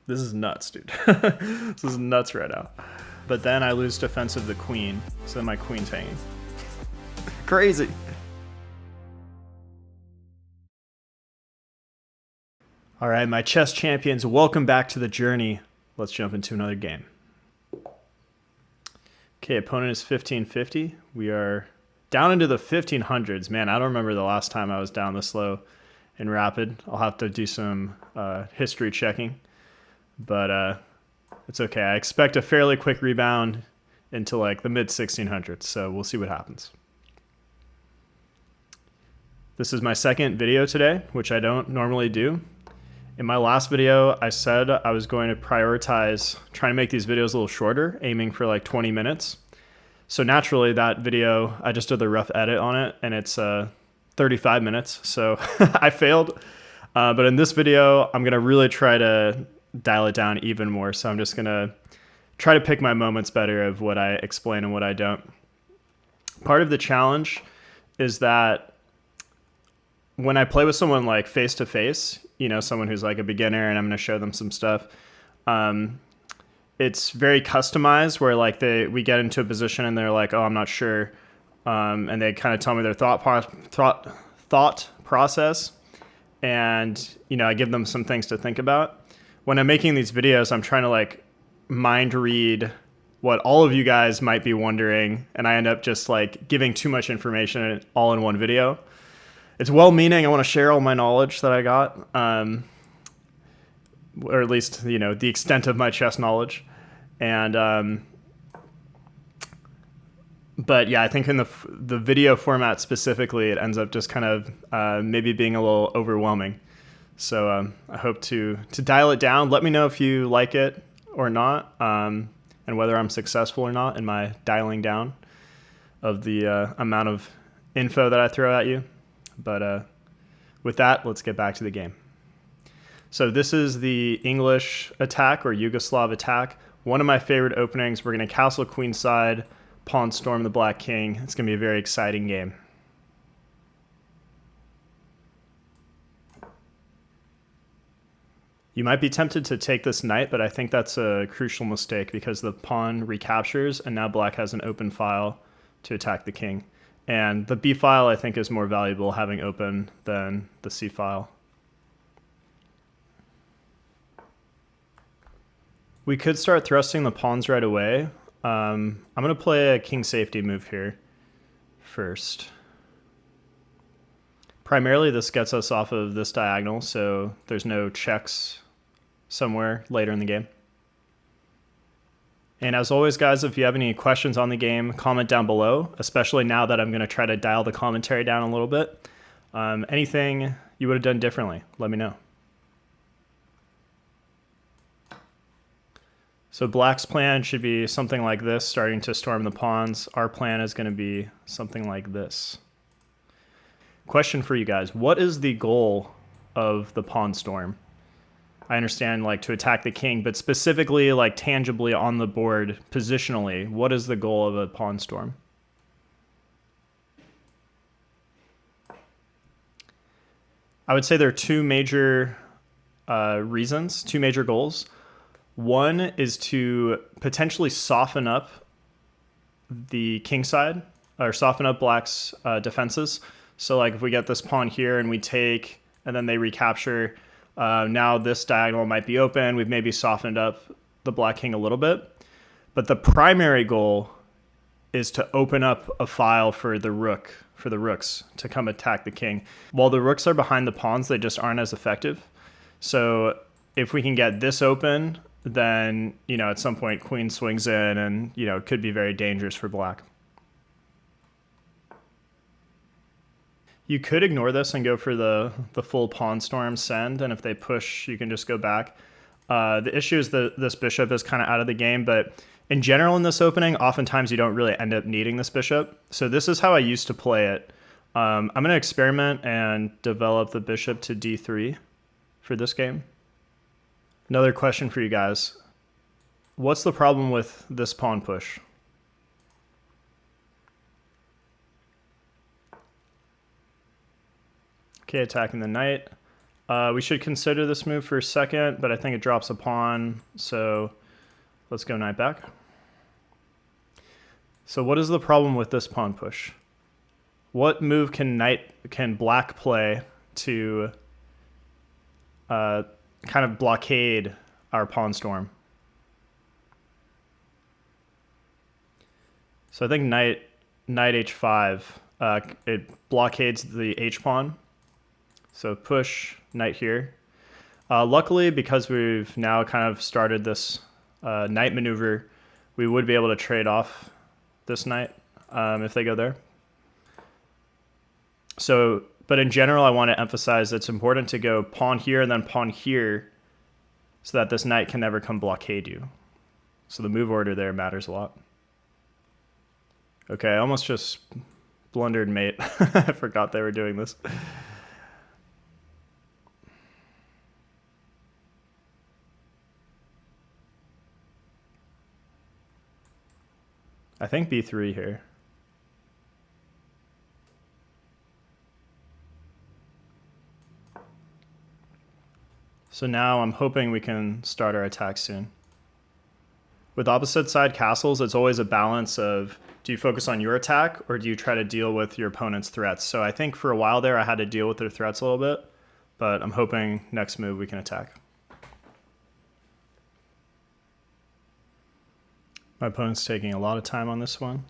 This is nuts, dude. This is nuts right now. But then I lose defense of the queen, so then my queen's hanging. Crazy. All right, my chess champions, welcome back to the journey. Let's jump into another game. Okay, opponent is 1550. We are down into the 1500s. Man, I don't remember the last time I was down this low in Rapid. I'll have to do some history checking, but it's okay. I expect a fairly quick rebound into like the mid 1600s, so we'll see what happens. This is my second video today, which I don't normally do. In my last video, I said I was going to prioritize trying to make these videos a little shorter, aiming for like 20 minutes. So naturally, that video, I just did the rough edit on it, and it's 35 minutes. So I failed. But in this video, I'm going to really try to dial it down even more. So I'm just going to try to pick my moments better of what I explain and what I don't. Part of the challenge is that when I play with someone like face to face, you know, someone who's like a beginner and I'm going to show them some stuff, it's very customized where like we get into a position and they're like, oh, I'm not sure. And they kind of tell me their thought process. And, you know, I give them some things to think about. When I'm making these videos, I'm trying to like mind read what all of you guys might be wondering. And I end up just like giving too much information all in one video. It's well-meaning. I want to share all my knowledge that I got, or at least, you know, the extent of my chess knowledge. And, but yeah, I think in the video format specifically, it ends up just kind of maybe being a little overwhelming. So I hope to dial it down. Let me know if you like it or not, and whether I'm successful or not in my dialing down of the amount of info that I throw at you. But with that, let's get back to the game. So this is the English attack or Yugoslav attack. One of my favorite openings. We're going to castle queenside, pawn storm the black king. It's going to be a very exciting game. You might be tempted to take this knight, but I think that's a crucial mistake because the pawn recaptures and now black has an open file to attack the king. And the B file, I think, is more valuable having open than the C file. We could start thrusting the pawns right away. I'm going to play a king safety move here first. Primarily, this gets us off of this diagonal, so there's no checks somewhere later in the game. And as always, guys, if you have any questions on the game, comment down below, especially now that I'm going to try to dial the commentary down a little bit. Anything you would have done differently, let me know. So black's plan should be something like this, starting to storm the pawns. Our plan is going to be something like this. Question for you guys. What is the goal of the pawn storm? I understand like to attack the king, but specifically like tangibly on the board, positionally, what is the goal of a pawn storm? I would say there are two major reasons, two major goals. One is to potentially soften up the king side or soften up black's defenses. So like if we get this pawn here and we take, and then they recapture, now this diagonal might be open. We've maybe softened up the black king a little bit. But the primary goal is to open up a file for the rooks to come attack the king. While the rooks are behind the pawns, they just aren't as effective. So if we can get this open, then, you know, at some point queen swings in and, you know, it could be very dangerous for black. You could ignore this and go for the full pawn storm send, and if they push, you can just go back. The issue is that this bishop is kind of out of the game, but in general in this opening, oftentimes you don't really end up needing this bishop. So this is how I used to play it. I'm going to experiment and develop the bishop to d3 for this game. Another question for you guys. What's the problem with this pawn push? Okay, attacking the knight. We should consider this move for a second, but I think it drops a pawn, so let's go knight back. So what is the problem with this pawn push? What move can black play to kind of blockade our pawn storm? So I think knight h5, it blockades the h pawn. So push knight here. Luckily, because we've now kind of started this knight maneuver, we would be able to trade off this knight if they go there. So, but in general, I want to emphasize it's important to go pawn here and then pawn here so that this knight can never come blockade you. So the move order there matters a lot. Okay, I almost just blundered mate. I forgot they were doing this. I think b3 here. So now I'm hoping we can start our attack soon. With opposite side castles, it's always a balance of, do you focus on your attack or do you try to deal with your opponent's threats? So I think for a while there I had to deal with their threats a little bit, but I'm hoping next move we can attack. My opponent's taking a lot of time on this one.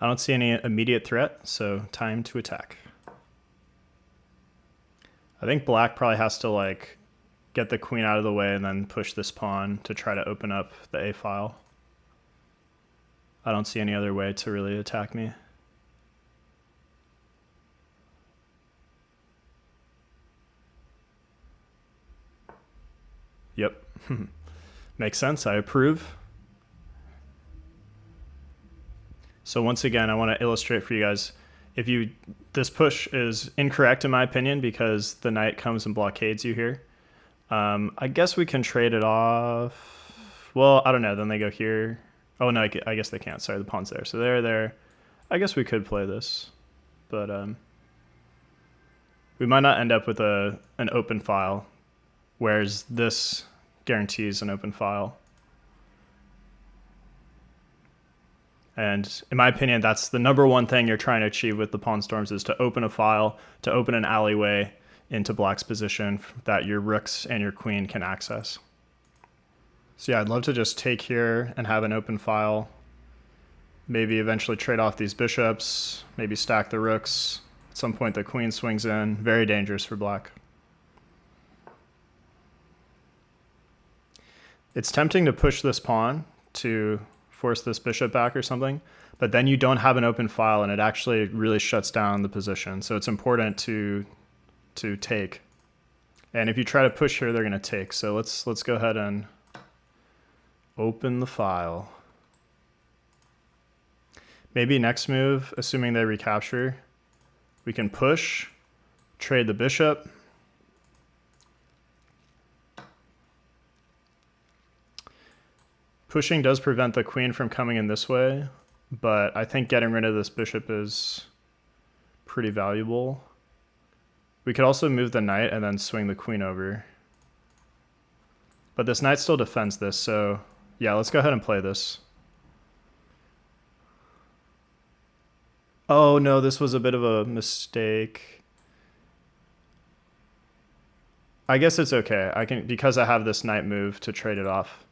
I don't see any immediate threat, so time to attack. I think black probably has to like get the queen out of the way and then push this pawn to try to open up the A file. I don't see any other way to really attack me. Yep. Makes sense. I approve. So once again, I want to illustrate for you guys, this push is incorrect in my opinion because the knight comes and blockades you here. I guess we can trade it off. Well, I don't know. Then they go here. Oh no, I guess they can't. Sorry, the pawn's there. So they're there. I guess we could play this, but we might not end up with an open file, whereas this guarantees an open file. And in my opinion, that's the number one thing you're trying to achieve with the pawn storms, is to open a file, to open an alleyway into black's position that your rooks and your queen can access. So yeah, I'd love to just take here and have an open file. Maybe eventually trade off these bishops, maybe stack the rooks. At some point the queen swings in. Very dangerous for black. It's tempting to push this pawn to force this bishop back or something, but then you don't have an open file and it actually really shuts down the position. So it's important to take. And if you try to push here, they're going to take. So let's go ahead and open the file. Maybe next move, assuming they recapture, we can push, trade the bishop. Pushing does prevent the queen from coming in this way, but I think getting rid of this bishop is pretty valuable. We could also move the knight and then swing the queen over. But this knight still defends this, so yeah, let's go ahead and play this. Oh no, this was a bit of a mistake. I guess it's okay. Because I have this knight move to trade it off.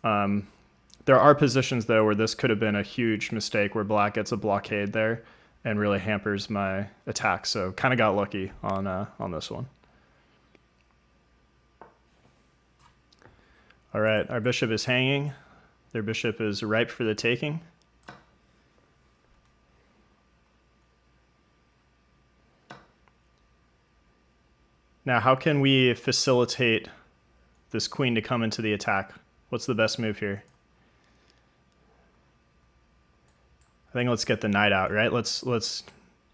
There are positions though where this could have been a huge mistake, where black gets a blockade there and really hampers my attack. So kind of got lucky on this one. All right, our bishop is hanging. Their bishop is ripe for the taking. Now, how can we facilitate this queen to come into the attack? What's the best move here? I think let's get the knight out, right? Let's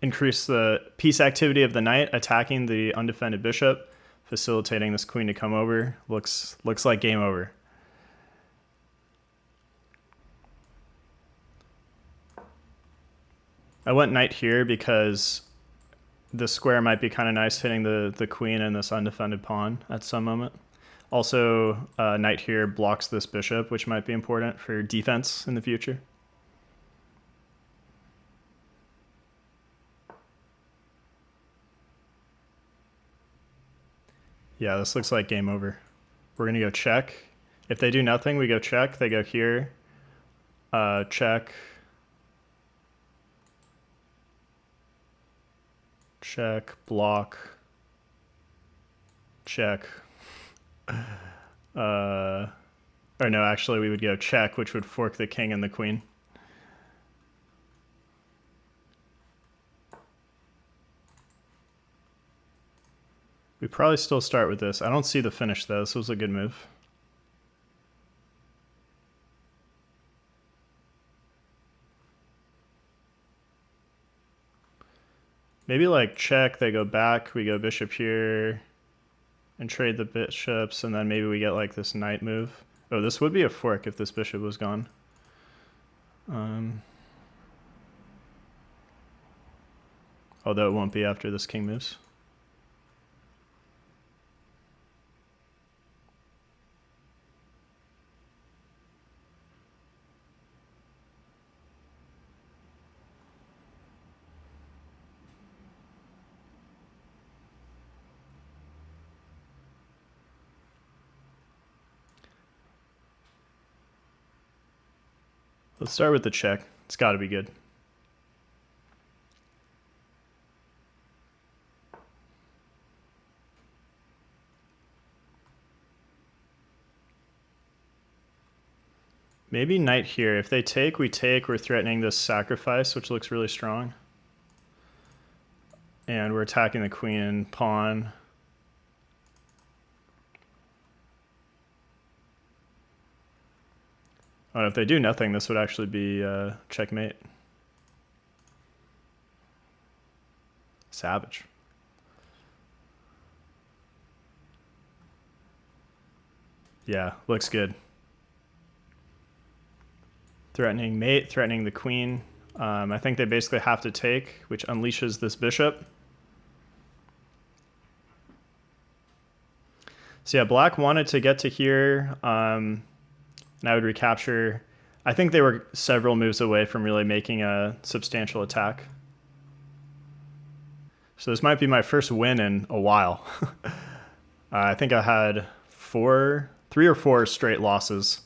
increase the piece activity of the knight, attacking the undefended bishop, facilitating this queen to come over. Looks like game over. I went knight here because the square might be kind of nice hitting the queen and this undefended pawn at some moment. Also, knight here blocks this bishop, which might be important for defense in the future. Yeah, this looks like game over. We're going to go check. If they do nothing, we go check. They go here. Check. Check. Block. Check. Or no, actually, we would go check, which would fork the king and the queen. We probably still start with this. I don't see the finish, though. This was a good move. Maybe like check, they go back, we go bishop here, and trade the bishops, and then maybe we get like this knight move. Oh, this would be a fork if this bishop was gone. Although it won't be after this king moves. Let's start with the check. It's got to be good. Maybe knight here. If they take, we take. We're threatening this sacrifice, which looks really strong. And we're attacking the queen and pawn. Oh, if they do nothing, this would actually be checkmate. Savage. Yeah, looks good. Threatening mate, threatening the queen. I think they basically have to take, which unleashes this bishop. So yeah, black wanted to get to here, and I would recapture. I think they were several moves away from really making a substantial attack. So this might be my first win in a while. I think I had 3 or 4 straight losses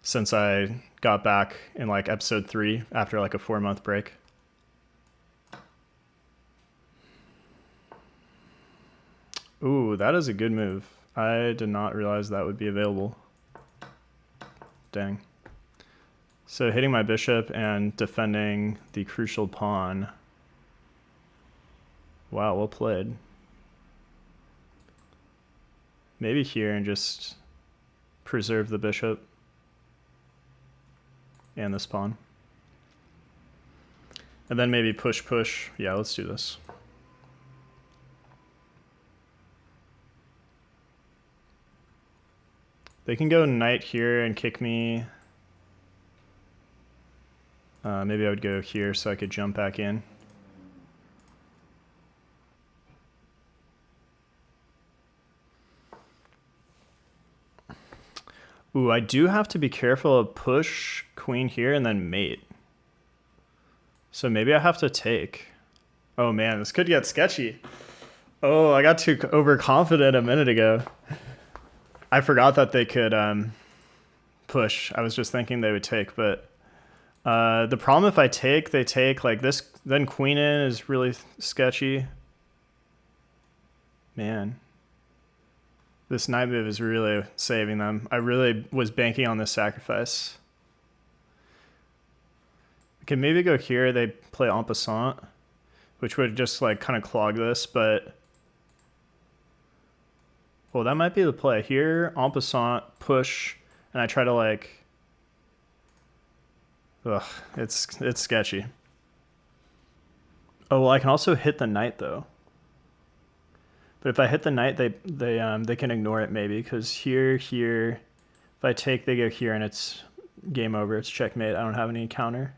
since I got back in like episode 3 after like a 4-month break. Ooh, that is a good move. I did not realize that would be available. Dang. So hitting my bishop and defending the crucial pawn. Wow, well played. Maybe here and just preserve the bishop and this pawn. And then maybe push, push. Yeah, let's do this. They can go knight here and kick me. Maybe I would go here so I could jump back in. Ooh, I do have to be careful of push, queen here, and then mate. So maybe I have to take. Oh man, this could get sketchy. Oh, I got too overconfident a minute ago. I forgot that they could push. I was just thinking they would take, but the problem if I take, they take like this, then queen in is really sketchy. Man. This knight move is really saving them. I really was banking on this sacrifice. I can maybe go here. They play en passant, which would just like kind of clog this, but well, that might be the play. Here, en passant, push, and I try to like, ugh, it's sketchy. Oh, well, I can also hit the knight though. But if I hit the knight, they can ignore it maybe, because here, if I take, they go here, and it's game over. It's checkmate. I don't have any counter.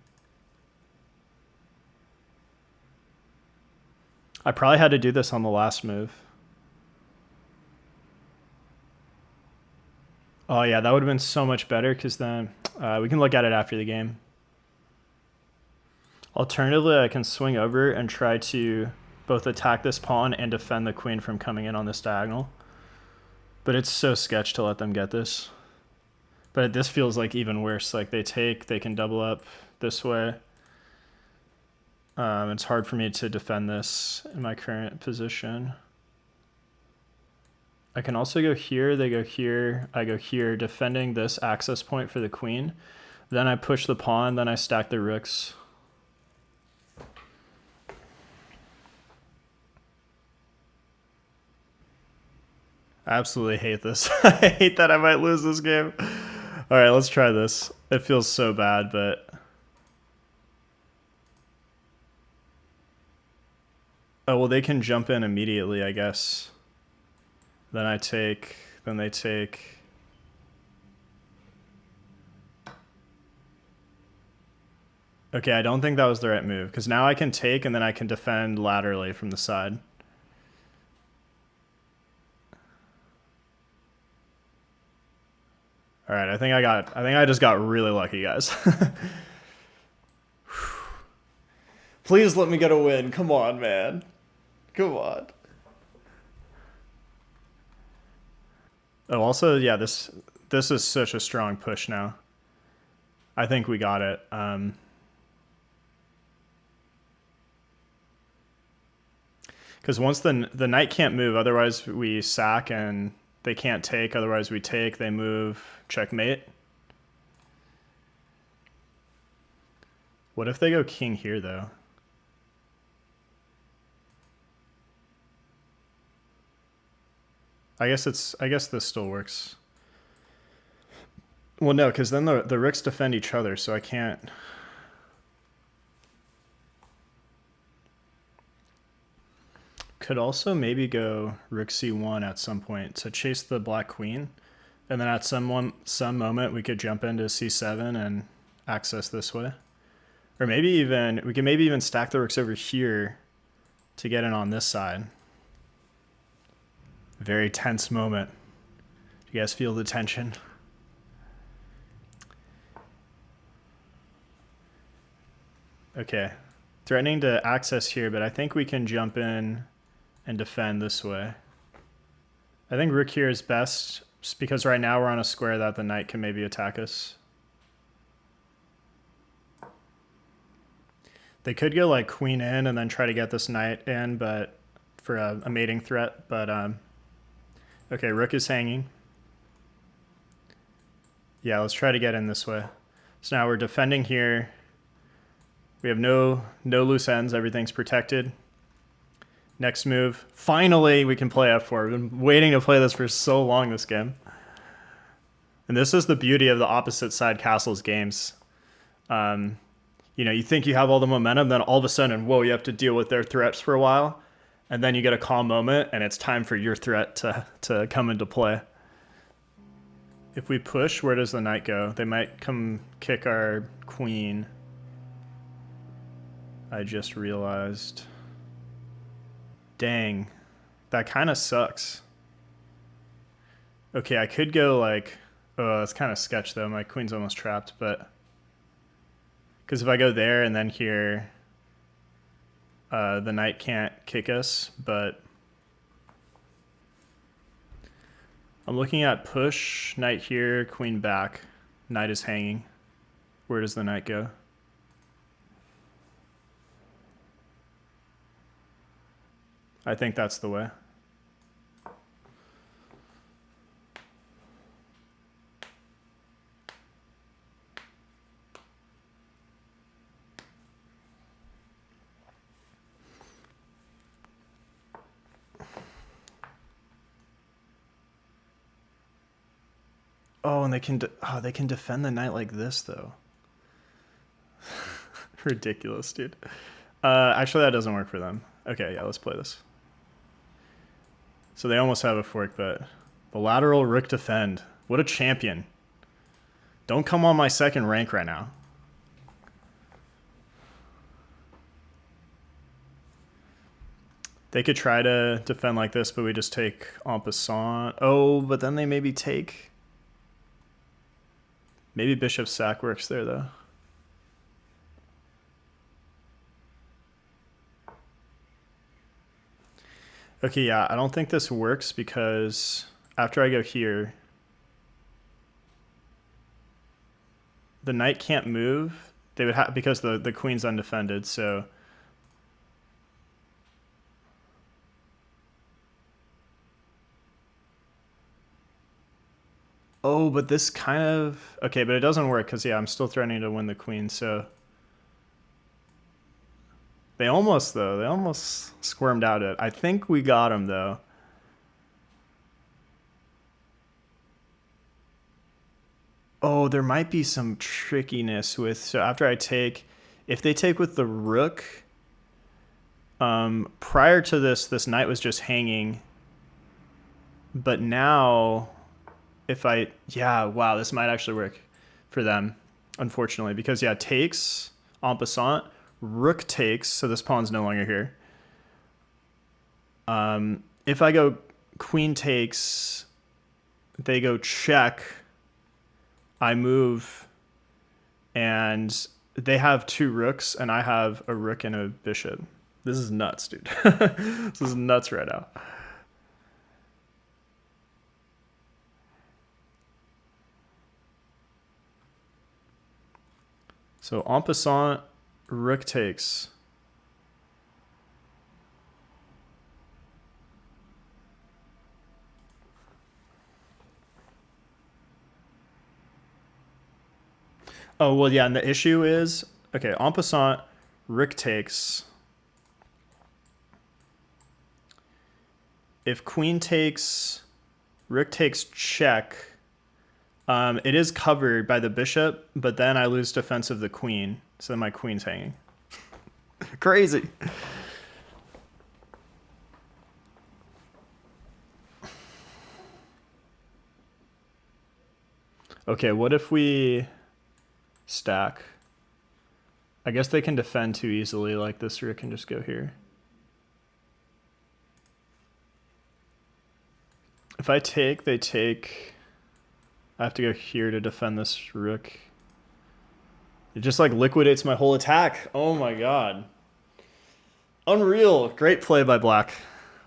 I probably had to do this on the last move. Oh yeah, that would have been so much better because then we can look at it after the game. Alternatively, I can swing over and try to both attack this pawn and defend the queen from coming in on this diagonal. But it's so sketch to let them get this. But this feels like even worse. Like they take, they can double up this way. It's hard for me to defend this in my current position. I can also go here, they go here, I go here, defending this access point for the queen. Then I push the pawn, then I stack the rooks. I absolutely hate this. I hate that I might lose this game. All right, let's try this. It feels so bad, but... Oh, well, they can jump in immediately, I guess. Then I take, then they take. Okay, I don't think that was the right move, because now I can take and then I can defend laterally from the side. All right, I think I just got really lucky, guys. Please let me get a win. Come on, man. Come on. Oh, also, yeah, this is such a strong push now. I think we got it. Because once the knight can't move, otherwise we sack and they can't take, otherwise we take, they move, checkmate. What if they go king here, though? I guess this still works. Well, no, because then the rooks defend each other, so I can't. Could also maybe go rook c1 at some point to chase the black queen, and then at some moment we could jump into c7 and access this way, or maybe even we can maybe even stack the rooks over here to get in on this side. Very tense moment. You guys feel the tension? Okay, threatening to access here, but I think we can jump in and defend this way. I think rook here is best because right now we're on a square that the knight can maybe attack us. They could go like queen in and then try to get this knight in, but for a mating threat, but okay, rook is hanging. Yeah, let's try to get in this way. So now we're defending here. We have no loose ends, everything's protected. Next move. Finally, we can play f4. We've been waiting to play this for so long, this game. And this is the beauty of the opposite side castles games. You know, you think you have all the momentum, then all of a sudden, whoa, you have to deal with their threats for a while. And then you get a calm moment, and it's time for your threat to come into play. If we push, where does the knight go? They might come kick our queen. I just realized. Dang, that kind of sucks. Okay, I could go like, oh, that's kind of sketch though. My queen's almost trapped, but because if I go there and then here, the knight can't kick us, but I'm looking at push, knight here, queen back, knight is hanging. Where does the knight go? I think that's the way. Oh, and they can defend the knight like this though. Ridiculous, dude. Actually, that doesn't work for them. Okay, yeah, let's play this. So they almost have a fork, but the lateral rook defend. What a champion. Don't come on my second rank right now. They could try to defend like this, but we just take en passant. Oh, but then they maybe take... Maybe bishop sack works there, though. Okay, yeah, I don't think this works because after I go here, the knight can't move. They would have, because the queen's undefended, so... Oh, but this kind of... Okay, but it doesn't work because, yeah, I'm still threatening to win the queen, so... They almost squirmed out it. I think we got him, though. Oh, there might be some trickiness with... So after I take... If they take with the rook... prior to this knight was just hanging. But now... If I... Yeah, wow, this might actually work for them, unfortunately. Because, yeah, takes, en passant, rook takes, so this pawn's no longer here. If I go queen takes, they go check, I move, and they have 2 rooks, and I have a rook and a bishop. This is nuts, dude. This is nuts right now. So en passant, rook takes. Oh, well, yeah, and the issue is, okay, en passant, rook takes. If queen takes, rook takes check, it is covered by the bishop, but then I lose defense of the queen, so then my queen's hanging. Crazy. Okay, what if we stack? I guess they can defend too easily, like this rook can just go here. If I take, they take... I have to go here to defend this rook. It just like liquidates my whole attack. Oh my god. Unreal. Great play by black.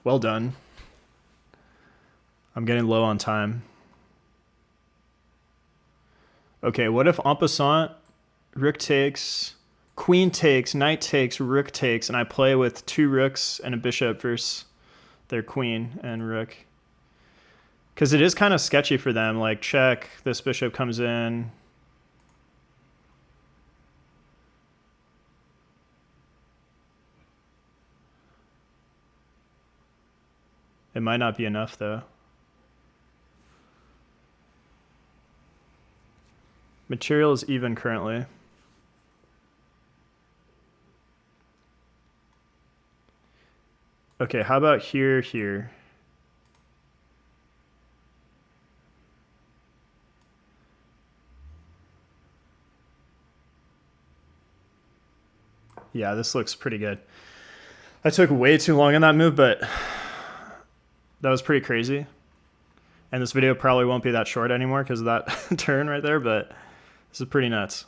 Well done. I'm getting low on time. Okay, what if en passant, rook takes, queen takes, knight takes, rook takes, and I play with 2 rooks and a bishop versus their queen and rook? Because it is kind of sketchy for them. Like, check, this bishop comes in. It might not be enough, though. Material is even currently. Okay, how about here, here? Yeah, this looks pretty good. I took way too long on that move, but that was pretty crazy. And this video probably won't be that short anymore because of that turn right there, but this is pretty nuts.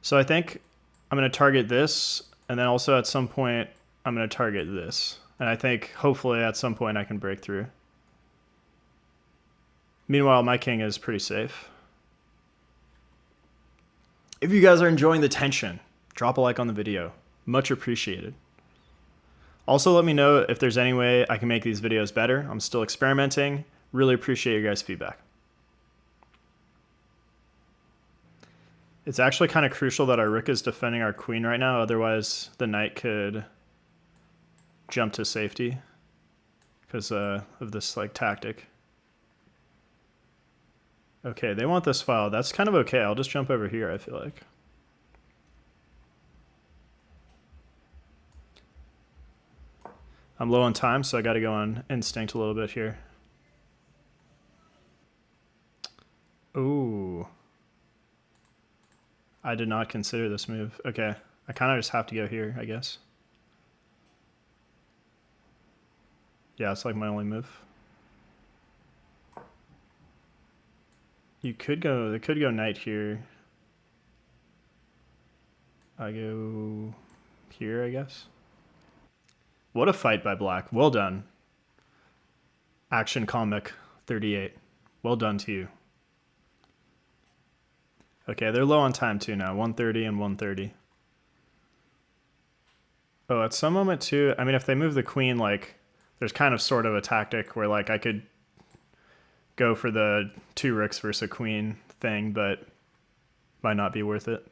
So I think I'm going to target this, and then also at some point I'm going to target this. And I think hopefully at some point I can break through. Meanwhile, my king is pretty safe. If you guys are enjoying the tension, drop a like on the video. Much appreciated. Also, let me know if there's any way I can make these videos better. I'm still experimenting. Really appreciate your guys' feedback. It's actually kind of crucial that our rook is defending our queen right now, otherwise the knight could jump to safety because of this like tactic. Okay, they want this file. That's kind of okay. I'll just jump over here, I feel like. I'm low on time, so I got to go on instinct a little bit here. Ooh. I did not consider this move. Okay. I kind of just have to go here, I guess. Yeah, it's like my only move. They could go knight here. I go here, I guess. What a fight by black. Well done. Action Comic 38. Well done to you. Okay, they're low on time too now. 130 and 130. Oh, at some moment too, I mean, if they move the queen, like, there's kind of sort of a tactic where, like, I could go for the 2 rooks versus a queen thing, but might not be worth it.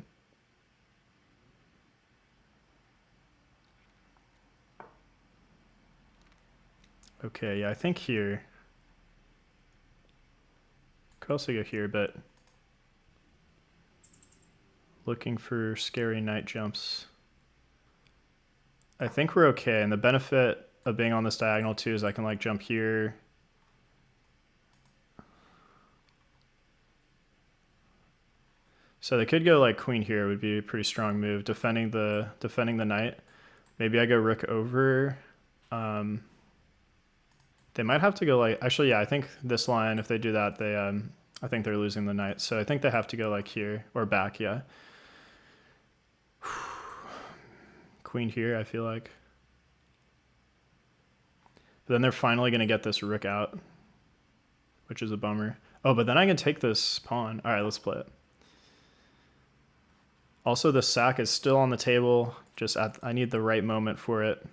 Okay, yeah, I think here. Could also go here, but looking for scary knight jumps. I think we're okay, and the benefit of being on this diagonal too is I can like jump here. So they could go like queen here would be a pretty strong move, defending the knight. Maybe I go rook over. They might have to go like, actually, yeah, I think this line, if they do that, they I think they're losing the knight. So I think they have to go like here or back, yeah. Queen here, I feel like. But then they're finally going to get this rook out, which is a bummer. Oh, but then I can take this pawn. All right, let's play it. Also, the sack is still on the table. Just I need the right moment for it.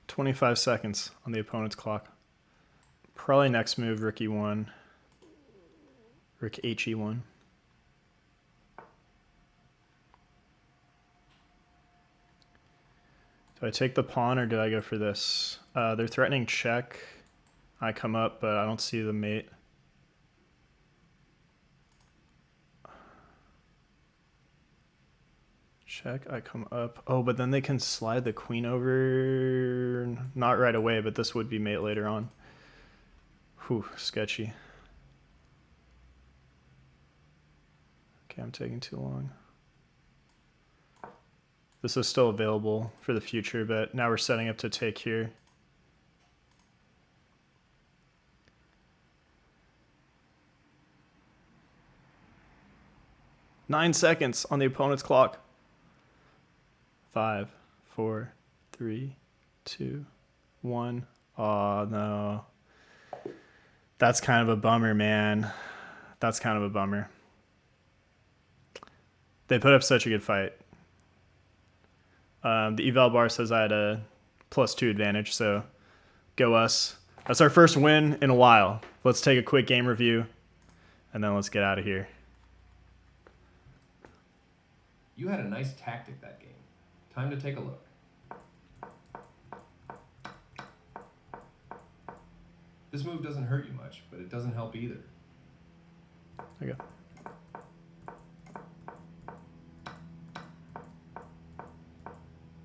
25 seconds on the opponent's clock. Probably next move, rook e1. Rook he1. Do I take the pawn or do I go for this? They're threatening check. I come up, but I don't see the mate. Check, I come up. Oh, but then they can slide the queen over. Not right away, but this would be mate later on. Whew, sketchy. Okay, I'm taking too long. This is still available for the future, but now we're setting up to take here. Nine seconds on the opponent's clock. 5, 4, 3, 2, 1. Oh, no. That's kind of a bummer, man. That's kind of a bummer. They put up such a good fight. The eval bar says I had a +2 advantage, so go us. That's our first win in a while. Let's take a quick game review, and then let's get out of here. You had a nice tactic that game. Time to take a look. This move doesn't hurt you much, but it doesn't help either. There you go.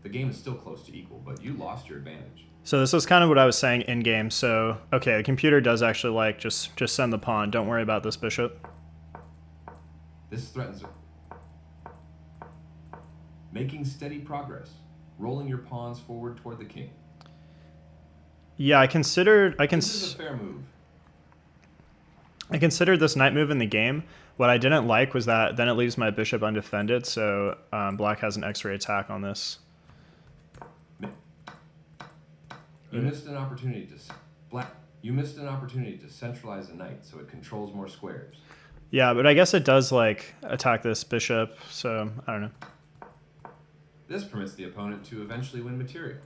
The game is still close to equal, but you lost your advantage. So this is kind of what I was saying in game. So, okay, the computer does actually like just send the pawn. Don't worry about this bishop. This threatens it. Making steady progress, rolling your pawns forward toward the king. Yeah, I considered This is a fair move. I considered this knight move in the game. What I didn't like was that then it leaves my bishop undefended, so black has an X-ray attack on this. You missed an opportunity to centralize the knight, so it controls more squares. Yeah, but I guess it does like attack this bishop, so I don't know. This permits the opponent to eventually win material.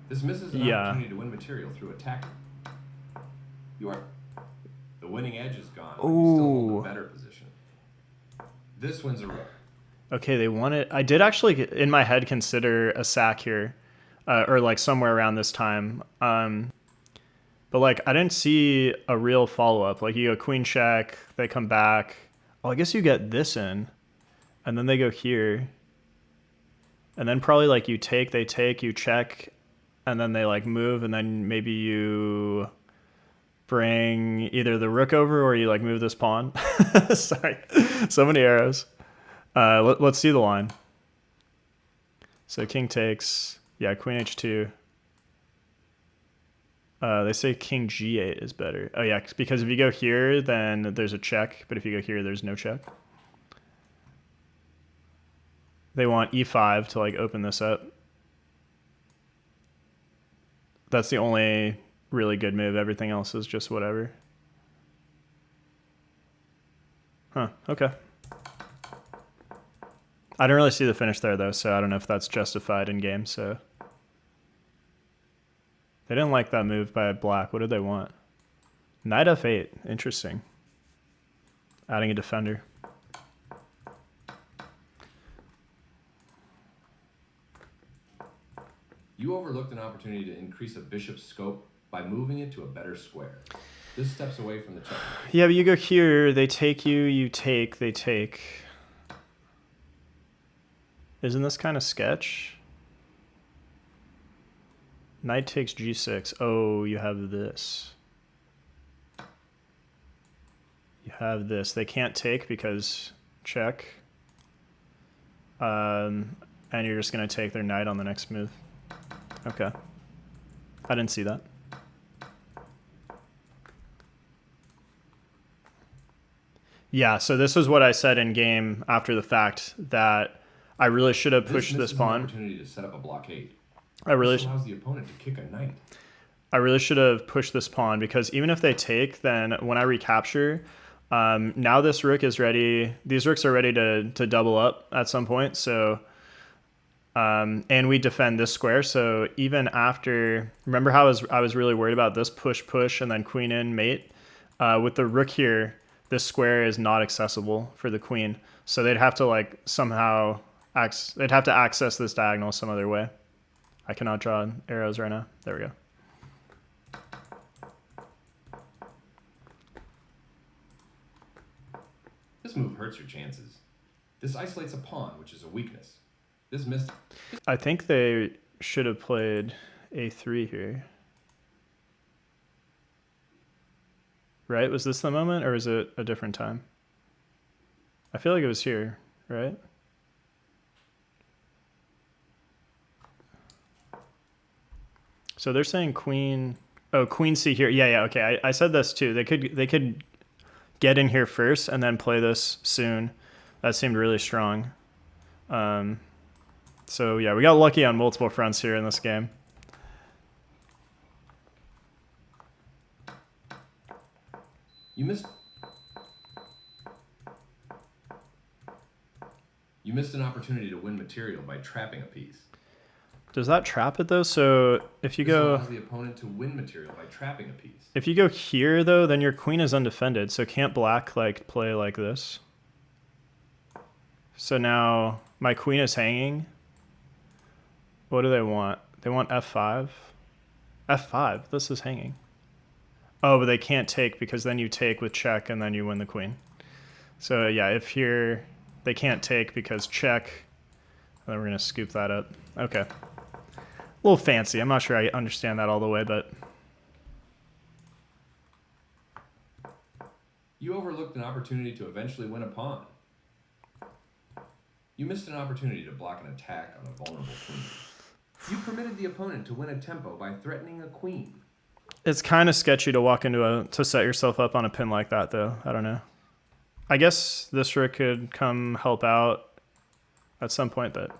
This misses an opportunity to win material through attacking. The winning edge is gone, but you still hold a better position. This wins a rook. Okay, they won it. I did actually, in my head, consider a sack here, or like somewhere around this time. But like, I didn't see a real follow-up. Like, you go queen check, they come back. Oh, I guess you get this in, and then they go here. And then probably like you take, they take, you check, and then they like move, and then maybe you bring either the rook over or you like move this pawn. Sorry, so many arrows. Let's see the line. So king takes, yeah, queen h2. They say king g8 is better. Oh yeah, because if you go here, then there's a check, but if you go here, there's no check. They want e5 to like open this up. That's the only really good move. Everything else is just whatever. Huh, okay. I didn't really see the finish there though, so I don't know if that's justified in game, so. They didn't like that move by black. What did they want? Knight f8, interesting. Adding a defender. You overlooked an opportunity to increase a bishop's scope by moving it to a better square. This steps away from the check. Yeah, but you go here, they take you, you take, they take. Isn't this kind of sketch? Knight takes g6. Oh, you have this. You have this. They can't take because check. And you're just going to take their knight on the next move. Okay. I didn't see that. Yeah, so this is what I said in game after the fact, that I really should have pushed this pawn. An opportunity to set up a blockade. This allows the opponent to kick a knight. I really should have pushed this pawn, because even if they take, then when I recapture, now this rook is ready. These rooks are ready to double up at some point. So, and we defend this square. So even after, remember how I was really worried about this push and then queen in mate. With the rook here, this square is not accessible for the queen. So they'd have to like somehow they'd have to access this diagonal some other way. I cannot draw arrows right now. There we go. This move hurts your chances. This isolates a pawn, which is a weakness. This missed. I think they should have played a3 here. Right? Was this the moment, or is it a different time? I feel like it was here, right? So they're saying queen. Oh, queen c here. Yeah, okay. I said this too. They could get in here first and then play this soon. That seemed really strong. So yeah, we got lucky on multiple fronts here in this game. You missed an opportunity to win material by trapping a piece. Does that trap it though? So if you go, allows the opponent to win material by trapping a piece. If you go here though, then your queen is undefended. So can't black like play like this? So now my queen is hanging. What do they want? They want f5. F5. This is hanging. Oh, but they can't take, because then you take with check and then you win the queen. So yeah, if here they can't take because check, then we're gonna scoop that up. Okay. A little fancy. I'm not sure I understand that all the way, but. You overlooked an opportunity to eventually win a pawn. You missed an opportunity to block an attack on a vulnerable queen. You permitted the opponent to win a tempo by threatening a queen. It's kind of sketchy to walk into to set yourself up on a pin like that, though. I don't know. I guess this rook could come help out at some point, but.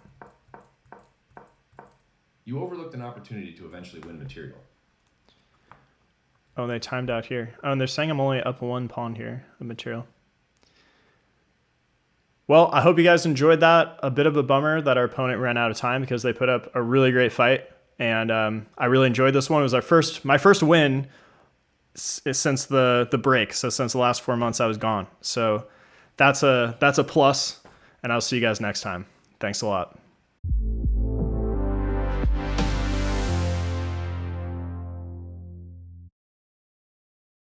You overlooked an opportunity to eventually win material. Oh, they timed out here. Oh, and they're saying I'm only up one pawn here of material. Well, I hope you guys enjoyed that. A bit of a bummer that our opponent ran out of time, because they put up a really great fight. And I really enjoyed this one. It was my first win since the break. So since the last 4 months I was gone. So that's a plus. And I'll see you guys next time. Thanks a lot.